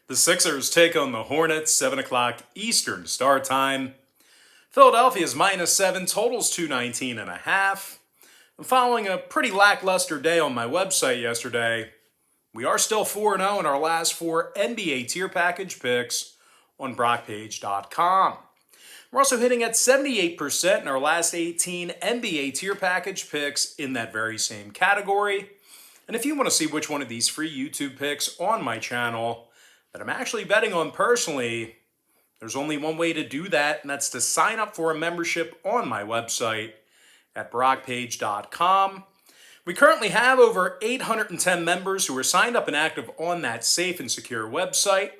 The Sixers take on the Hornets, 7 o'clock Eastern start time. Philadelphia's -7, totals 219.5. And following a pretty lackluster day on my website yesterday, we are still 4-0 in our last 4 NBA tier package picks on BrockPage.com. We're also hitting at 78% in our last 18 NBA tier package picks in that very same category. And if you want to see which one of these free YouTube picks on my channel that I'm actually betting on personally, there's only one way to do that, and that's to sign up for a membership on my website at BrockPage.com. We currently have over 810 members who are signed up and active on that safe and secure website.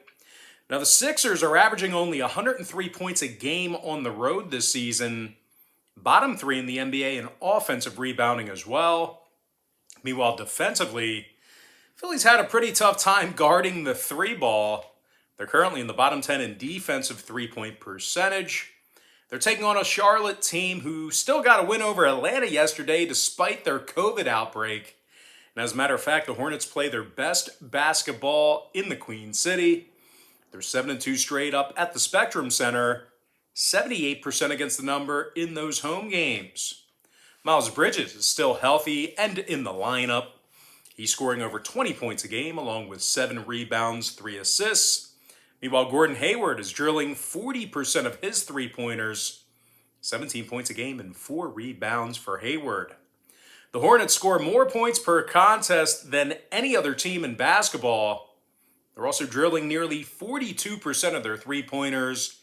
Now, the Sixers are averaging only 103 points a game on the road this season, bottom 3 in the NBA in offensive rebounding as well. Meanwhile, defensively, Philly's had a pretty tough time guarding the 3 ball. They're currently in the bottom 10 in defensive 3-point percentage. They're taking on a Charlotte team who still got a win over Atlanta yesterday despite their COVID outbreak. And as a matter of fact, the Hornets play their best basketball in the Queen City. They're 7-2 straight up at the Spectrum Center, 78% against the number in those home games. Miles Bridges is still healthy and in the lineup. He's scoring over 20 points a game, along with 7 rebounds, 3 assists. Meanwhile, Gordon Hayward is drilling 40% of his three-pointers, 17 points a game and 4 rebounds for Hayward. The Hornets score more points per contest than any other team in basketball. They're also drilling nearly 42% of their three-pointers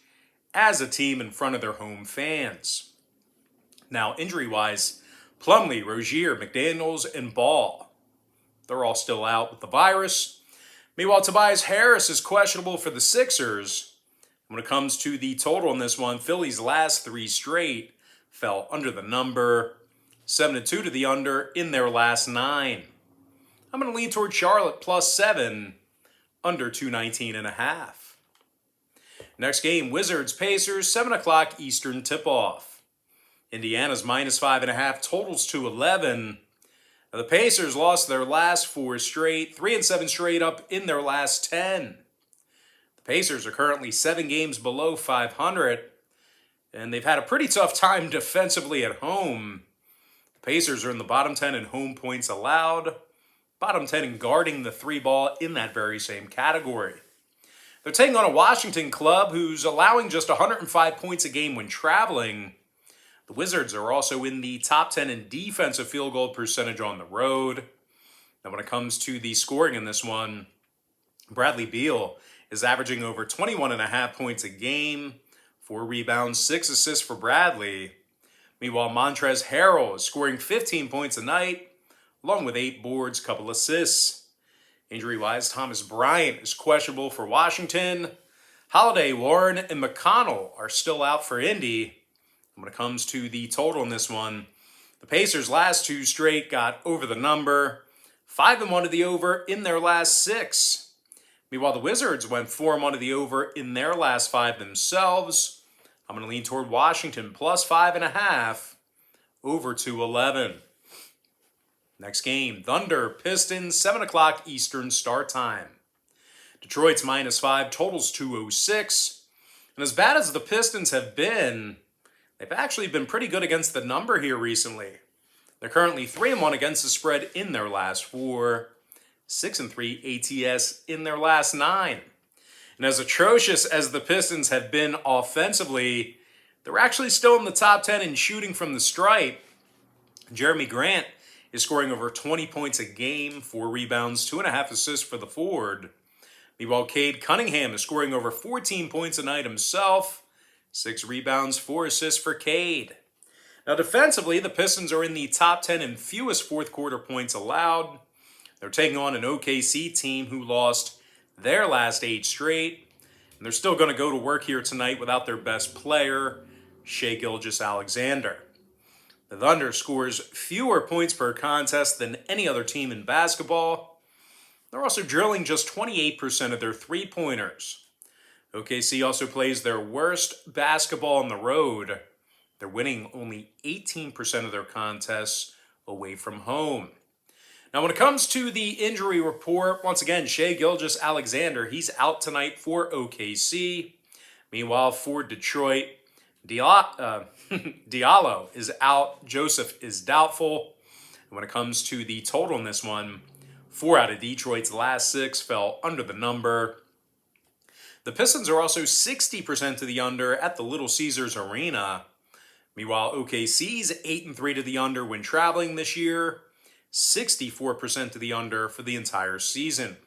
as a team in front of their home fans. Now, injury-wise, Plumlee, Rozier, McDaniels, and Ball, they're all still out with the virus. Meanwhile, Tobias Harris is questionable for the Sixers. When it comes to the total in this one, Philly's last 3 straight fell under the number, 7-2 to the under in their last 9. I'm going to lean toward Charlotte +7, under 219.5. Next game, Wizards-Pacers, 7 o'clock Eastern tip-off. Indiana's -5.5, totals to 11. Now, the Pacers lost their last 4 straight, 3-7 straight up in their last 10. The Pacers are currently 7 games below 500, and they've had a pretty tough time defensively at home. The Pacers are in the bottom 10 in home points allowed, bottom 10 in guarding the 3 ball in that very same category. They're taking on a Washington club who's allowing just 105 points a game when traveling. The Wizards are also in the top 10 in defensive field goal percentage on the road. Now, when it comes to the scoring in this one, Bradley Beal is averaging over 21.5 points a game, 4 rebounds, 6 assists for Bradley. Meanwhile, Montrezl Harrell is scoring 15 points a night, along with 8 boards, couple assists. Injury-wise, Thomas Bryant is questionable for Washington. Holiday, Warren, and McConnell are still out for Indy. When it comes to the total in this one, the Pacers' last 2 straight got over the number, 5-1 to the over in their last 6. Meanwhile, the Wizards went 4-1 to the over in their last 5 themselves. I'm going to lean toward Washington +5.5, over 211. Next game, Thunder, Pistons, 7 o'clock Eastern start time. Detroit's -5, totals 206. And as bad as the Pistons have been, they've actually been pretty good against the number here recently. They're currently 3-1 against the spread in their last 4, 6-3 ATS in their last 9. And as atrocious as the Pistons have been offensively, they're actually still in the top 10 in shooting from the stripe. Jeremy Grant is scoring over 20 points a game, 4 rebounds, 2.5 assists for the forward. Meanwhile, Cade Cunningham is scoring over 14 points a night himself, 6 rebounds, 4 assists for Cade. Now, defensively, the Pistons are in the top 10 in fewest fourth-quarter points allowed. They're taking on an OKC team who lost their last 8 straight. And they're still going to go to work here tonight without their best player, Shai Gilgeous-Alexander. The Thunder scores fewer points per contest than any other team in basketball. They're also drilling just 28% of their three-pointers. OKC also plays their worst basketball on the road. They're winning only 18% of their contests away from home. Now, when it comes to the injury report, once again, Shai Gilgeous-Alexander, he's out tonight for OKC. Meanwhile, for Detroit, Diallo is out. Joseph is doubtful. And when it comes to the total in this one, 4 out of Detroit's last 6 fell under the number. The Pistons are also 60% to the under at the Little Caesars Arena. Meanwhile, OKC's 8-3 to the under when traveling this year. 64% to the under for the entire season.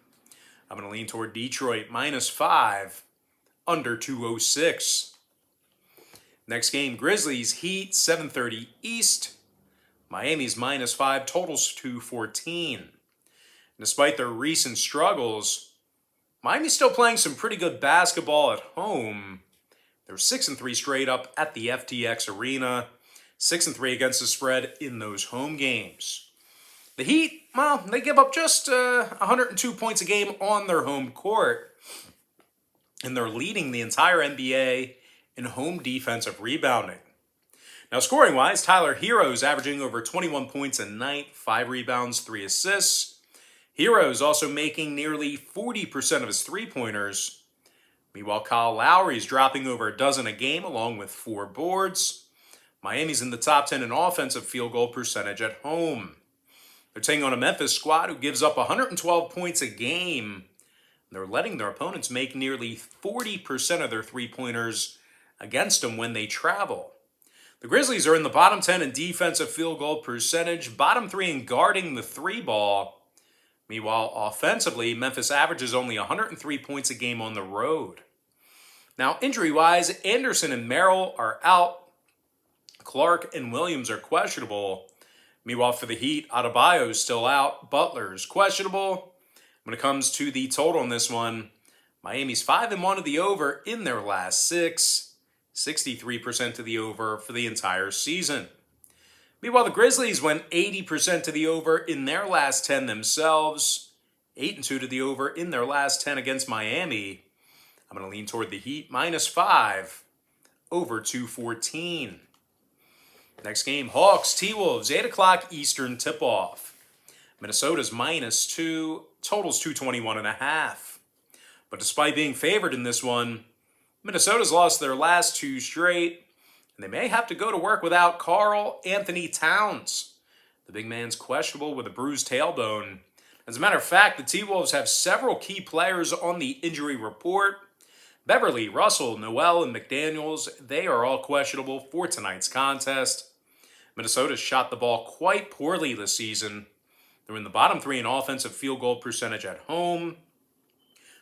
I'm going to lean toward Detroit, -5, under 206. Next game, Grizzlies, Heat, 7:30 East. Miami's -5, totals 214. Despite their recent struggles, Miami's still playing some pretty good basketball at home. They're 6-3 straight up at the FTX Arena, 6-3 against the spread in those home games. The Heat, well, they give up just 102 points a game on their home court, and they're leading the entire NBA in home defensive rebounding. Now, scoring-wise, Tyler Hero's averaging over 21 points a night, 5 rebounds, 3 assists. Hero's also making nearly 40% of his three-pointers. Meanwhile, Kyle Lowry's dropping over a dozen a game along with 4 boards. Miami's in the top 10 in offensive field goal percentage at home. They're taking on a Memphis squad who gives up 112 points a game. They're letting their opponents make nearly 40% of their three-pointers against them when they travel. The Grizzlies are in the bottom 10 in defensive field goal percentage, bottom 3 in guarding the 3-ball. Meanwhile, offensively, Memphis averages only 103 points a game on the road. Now, injury-wise, Anderson and Merrill are out. Clark and Williams are questionable. Meanwhile, for the Heat, Adebayo's still out. Butler's questionable. When it comes to the total on this one, Miami's 5-1 to the over in their last 6. 63% to the over for the entire season. Meanwhile, the Grizzlies went 80% to the over in their last 10 themselves. 8-2 to the over in their last 10 against Miami. I'm going to lean toward the Heat, -5, over 214. Next game, Hawks, T-Wolves, 8 o'clock Eastern tip-off. Minnesota's -2, totals 221.5. But despite being favored in this one, Minnesota's lost their last 2 straight, and they may have to go to work without Karl Anthony Towns. The big man's questionable with a bruised tailbone. As a matter of fact, the T-Wolves have several key players on the injury report. Beverly, Russell, Noel, and McDaniels, they are all questionable for tonight's contest. Minnesota shot the ball quite poorly this season. They're in the bottom 3 in offensive field goal percentage at home.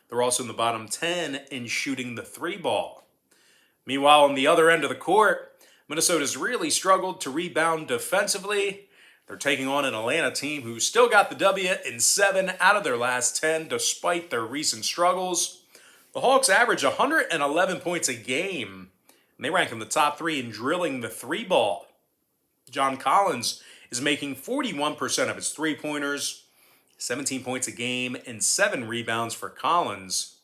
They're also in the bottom 10 in shooting the 3-ball. Meanwhile, on the other end of the court, Minnesota's really struggled to rebound defensively. They're taking on an Atlanta team who still got the W in 7 out of their last 10 despite their recent struggles. The Hawks average 111 points a game, and they rank in the top 3 in drilling the 3-ball. John Collins is making 41% of his three-pointers, 17 points a game, and 7 rebounds for Collins.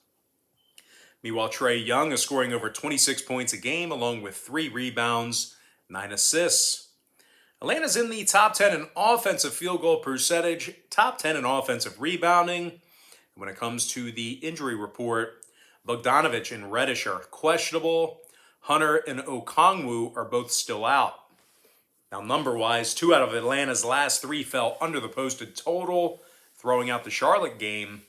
Meanwhile, Trae Young is scoring over 26 points a game, along with 3 rebounds, 9 assists. Atlanta's in the top 10 in offensive field goal percentage, top 10 in offensive rebounding. And when it comes to the injury report, Bogdanovich and Reddish are questionable. Hunter and Okongwu are both still out. Now, number-wise, 2 out of Atlanta's last 3 fell under the posted total, throwing out the Charlotte game.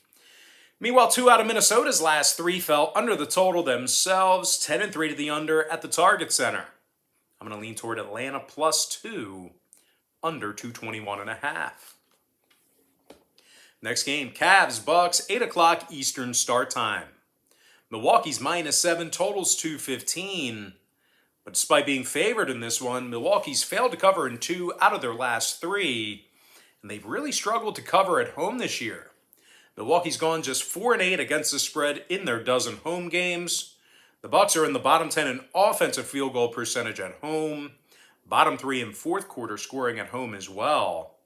Meanwhile, 2 out of Minnesota's last 3 fell under the total themselves, 10-3 to the under at the Target Center. I'm going to lean toward Atlanta +2, under 221.5. Next game, Cavs, Bucks, 8 o'clock Eastern start time. Milwaukee's -7, totals 215. But despite being favored in this one, Milwaukee's failed to cover in 2 out of their last 3, and they've really struggled to cover at home this year. Milwaukee's gone just 4-8 against the spread in their dozen home games. The Bucks are in the bottom 10 in offensive field goal percentage at home, bottom 3 in fourth quarter scoring at home as well.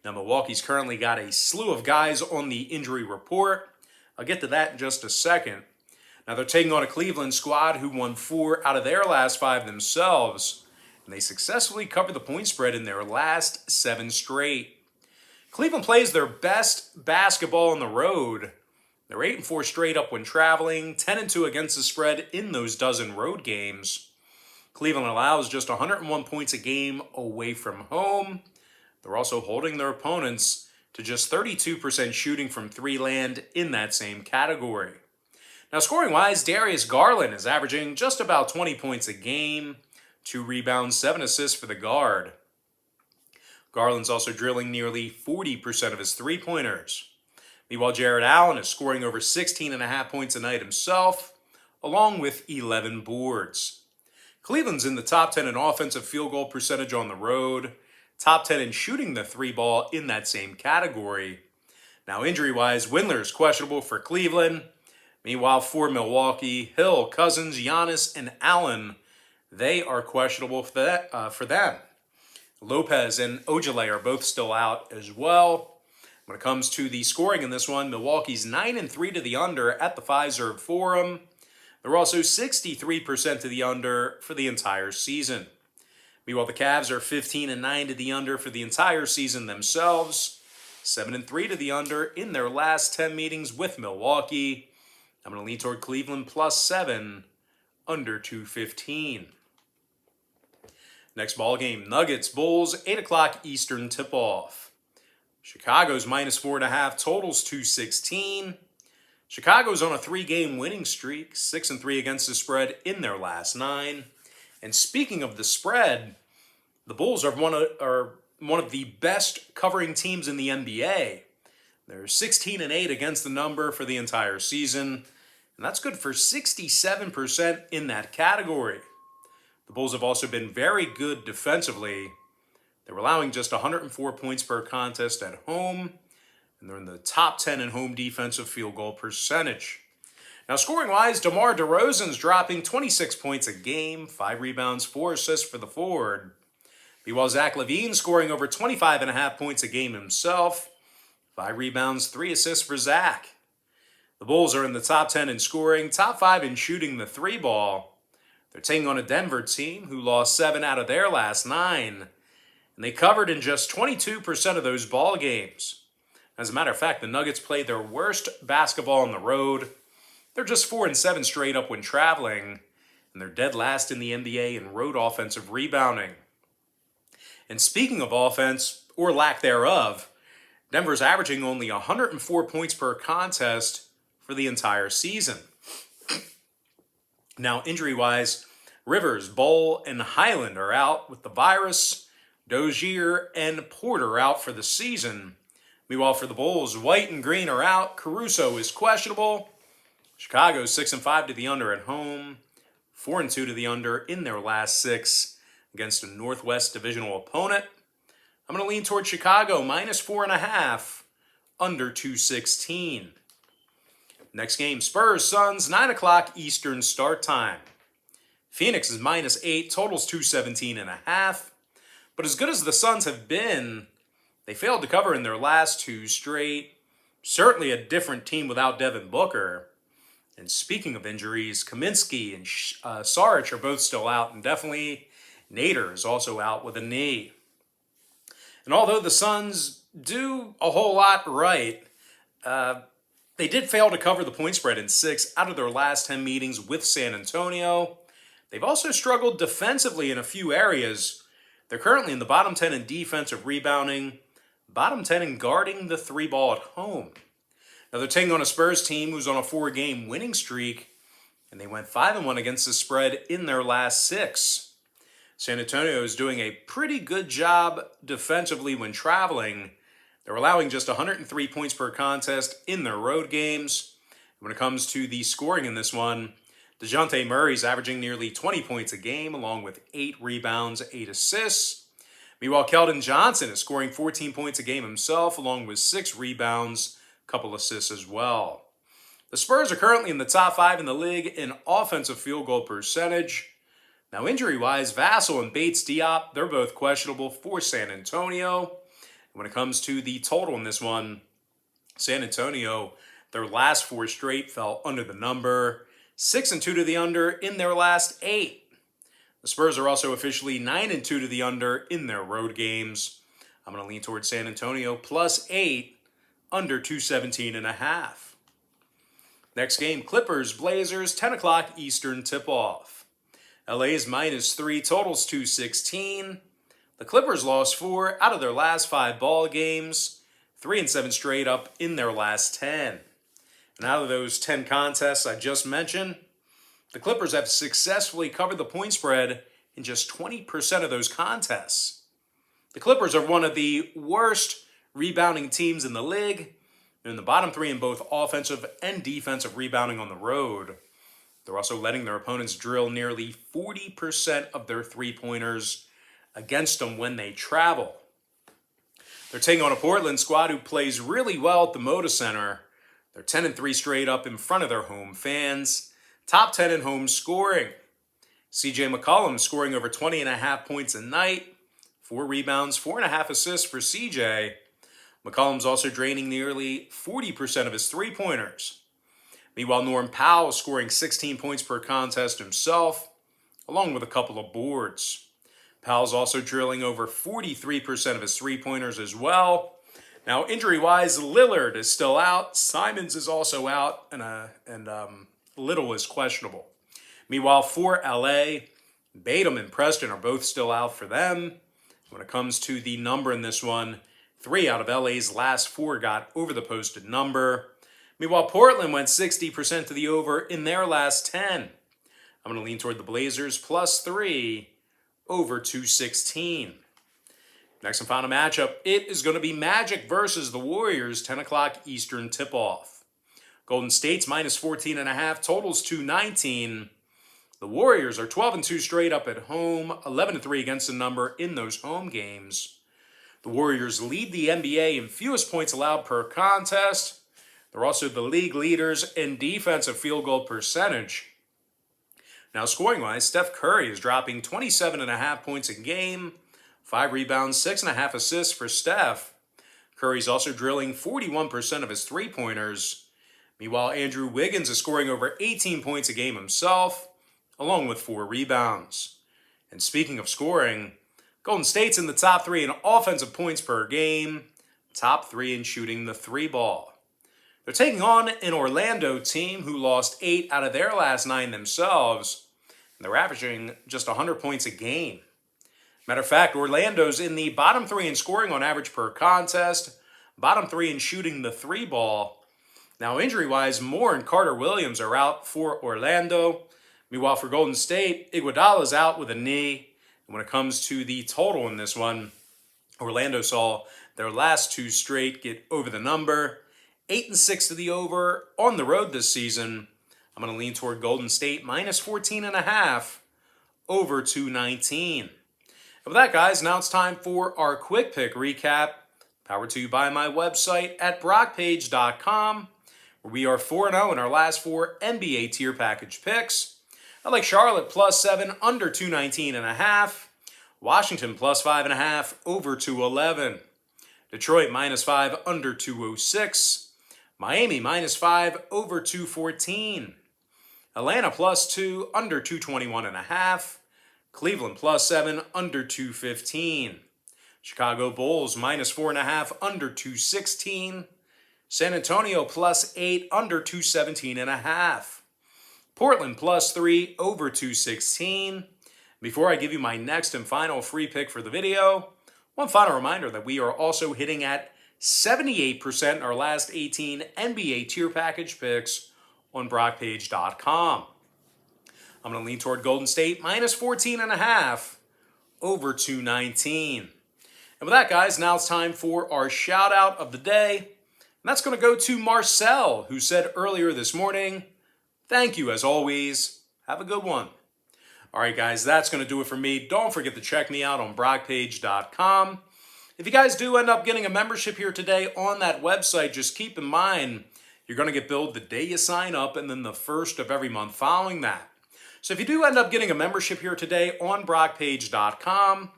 Now, Milwaukee's currently got a slew of guys on the injury report. I'll get to that in just a second. Now, they're taking on a Cleveland squad who won 4 out of their last 5 themselves, and they successfully covered the point spread in their last 7 straight. Cleveland plays their best basketball on the road. They're 8-4 straight up when traveling, 10-2 against the spread in those dozen road games. Cleveland allows just 101 points a game away from home. They're also holding their opponents to just 32% shooting from three land in that same category. Now, scoring-wise, Darius Garland is averaging just about 20 points a game, 2 rebounds, 7 assists for the guard. Garland's also drilling nearly 40% of his three-pointers. Meanwhile, Jared Allen is scoring over 16.5 points a night himself, along with 11 boards. Cleveland's in the top 10 in offensive field goal percentage on the road, top 10 in shooting the three ball in that same category. Now, injury-wise, Windler's questionable for Cleveland. Meanwhile, for Milwaukee, Hill, Cousins, Giannis, and Allen, they are questionable for them. Lopez and Ojale are both still out as well. When it comes to the scoring in this one, Milwaukee's 9-3 to the under at the Fiserv Forum. They're also 63% to the under for the entire season. Meanwhile, the Cavs are 15-9 to the under for the entire season themselves. 7-3 to the under in their last 10 meetings with Milwaukee. I'm going to lean toward Cleveland +7, under 215. Next ball game, Nuggets, Bulls, 8 o'clock Eastern tip-off. Chicago's -4.5, totals 216. Chicago's on a 3-game winning streak, 6-3 against the spread in their last 9. And speaking of the spread, the Bulls are one of the best covering teams in the NBA. They're 16-8 against the number for the entire season, and that's good for 67% in that category. The Bulls have also been very good defensively. They're allowing just 104 points per contest at home, and they're in the top 10 in home defensive field goal percentage. Now, scoring-wise, DeMar DeRozan's dropping 26 points a game, 5 rebounds, 4 assists for the forward. Meanwhile, Zach LaVine scoring over 25.5 points a game himself, 5 rebounds, 3 assists for Zach. The Bulls are in the top 10 in scoring, top 5 in shooting the three ball. They're taking on a Denver team who lost 7 out of their last 9, and they covered in just 22% of those ball games. As a matter of fact, the Nuggets played their worst basketball on the road. They're just 4-7 straight up when traveling, and they're dead last in the NBA in road offensive rebounding. And speaking of offense, or lack thereof, Denver's averaging only 104 points per contest for the entire season. Now, injury-wise, Rivers, Bol, and Highland are out with the virus. Dozier and Porter out for the season. Meanwhile, for the Bulls, White and Green are out. Caruso is questionable. Chicago's 6-5 to the under at home. 4-2 to the under in their last 6 against a Northwest divisional opponent. I'm going to lean toward Chicago, -4.5, under 216. Next game, Spurs, Suns, 9 o'clock Eastern start time. Phoenix is -8, totals 217.5. But as good as the Suns have been, they failed to cover in their last 2 straight. Certainly a different team without Devin Booker. And speaking of injuries, Kaminsky and Saric are both still out, and definitely Nader is also out with a knee. And although the Suns do a whole lot right, they did fail to cover the point spread in 6 out of their last 10 meetings with San Antonio. They've also struggled defensively in a few areas. They're currently in the bottom 10 in defensive rebounding, bottom 10 in guarding the three ball at home. Now they're taking on a Spurs team who's on a 4-game winning streak, and they went 5-1 against the spread in their last 6. San Antonio is doing a pretty good job defensively when traveling. They're allowing just 103 points per contest in their road games. When it comes to the scoring in this one, DeJounte Murray's averaging nearly 20 points a game, along with 8 rebounds, 8 assists. Meanwhile, Keldon Johnson is scoring 14 points a game himself, along with 6 rebounds, a couple assists as well. The Spurs are currently in the top 5 in the league in offensive field goal percentage. Now, injury-wise, Vassell and Bates-Diop, they're both questionable for San Antonio. When it comes to the total in this one, San Antonio, their last 4 straight fell under the number. 6-2 to the under in their last 8. The Spurs are also officially 9-2 to the under in their road games. I'm going to lean towards San Antonio plus 8, under 217.5. Next game, Clippers, Blazers, 10 o'clock Eastern tip-off. LA's minus 3, totals 216. The Clippers lost 4 out of their last 5 ball games, 3 and 7 straight up in their last 10. And out of those 10 contests I just mentioned, the Clippers have successfully covered the point spread in just 20% of those contests. The Clippers are one of the worst rebounding teams in the league. They're in the bottom 3 in both offensive and defensive rebounding on the road. They're also letting their opponents drill nearly 40% of their three-pointers against them when they travel. They're taking on a Portland squad who plays really well at the Moda Center. They're 10-3 straight up in front of their home fans. Top 10 in home scoring. CJ McCollum scoring over 20.5 points a night. 4 rebounds, 4.5 assists for CJ. McCollum's also draining nearly 40% of his three-pointers. Meanwhile, Norm Powell scoring 16 points per contest himself, along with a couple of boards. Powell's also drilling over 43% of his three-pointers as well. Now, injury-wise, Lillard is still out. Simons is also out, and Little is questionable. Meanwhile, for LA, Batum and Preston are both still out for them. When it comes to the number in this one, 3 out of LA's last 4 got over the posted number. Meanwhile, Portland went 60% to the over in their last 10. I'm going to lean toward the Blazers plus 3, over 216. Next and final matchup, it is going to be Magic versus the Warriors, 10 o'clock Eastern tip-off. Golden State's minus 14.5, totals 219. The Warriors are 12-2 straight up at home, 11-3 against the number in those home games. The Warriors lead the NBA in fewest points allowed per contest. They're also the league leaders in defensive field goal percentage. Now, scoring-wise, Steph Curry is dropping 27.5 points a game, 5 rebounds, 6.5 assists for Steph. Curry's also drilling 41% of his three-pointers. Meanwhile, Andrew Wiggins is scoring over 18 points a game himself, along with 4 rebounds. And speaking of scoring, Golden State's in the top 3 in offensive points per game, top 3 in shooting the 3-ball. They're taking on an Orlando team who lost 8 out of their last 9 themselves, and they're averaging just 100 points a game. Matter of fact, Orlando's in the bottom 3 in scoring on average per contest, bottom 3 in shooting the 3-ball. Now, injury-wise, Moore and Carter Williams are out for Orlando. Meanwhile, for Golden State, Iguodala's out with a knee. And when it comes to the total in this one, Orlando saw their last 2 straight get over the number. 8-6 to the over on the road this season. I'm going to lean toward Golden State minus 14.5, over 219. And with that, guys, now it's time for our quick pick recap. Powered to you by my website at brockpage.com, where we are 4-0 in our last 4 NBA tier package picks. I like Charlotte plus 7, under 219.5. Washington plus 5.5, over 211. Detroit minus 5, under 206. Miami minus 5, over 214. Atlanta plus 2, under 221.5. Cleveland plus 7, under 215. Chicago Bulls minus 4.5, under 216. San Antonio plus 8, under 217.5. Portland plus 3, over 216. Before I give you my next and final free pick for the video, one final reminder that we are also hitting at 78% in our last 18 NBA tier package picks on brockpage.com. I'm going to lean toward Golden State minus 14.5, over 219. And with that, guys, now it's time for our shout out of the day. And that's going to go to Marcel, who said earlier this morning, "Thank you as always. Have a good one." All right, guys, that's going to do it for me. Don't forget to check me out on brockpage.com. If you guys do end up getting a membership here today on that website, just keep in mind you're going to get billed the day you sign up and then the first of every month following that. So if you do end up getting a membership here today on brockpage.com,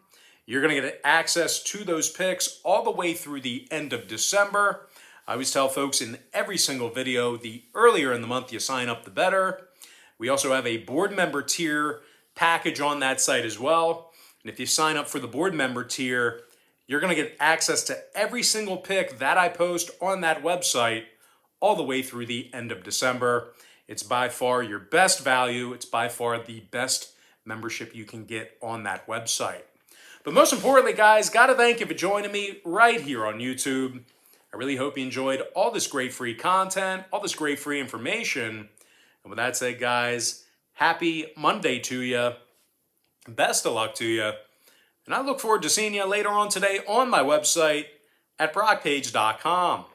you're going to get access to those picks all the way through the end of December. I always tell folks in every single video, the earlier in the month you sign up, the better. We also have a board member tier package on that site as well. And if you sign up for the board member tier, You're going to get access to every single pick that I post on that website all the way through the end of December. It's by far your best value. It's by far the best membership you can get on that website. But most importantly, guys, got to thank you for joining me right here on YouTube. I really hope you enjoyed all this great free content, all this great free information. And with that said, guys, happy Monday to you. Best of luck to you. And I look forward to seeing you later on today on my website at brockpage.com.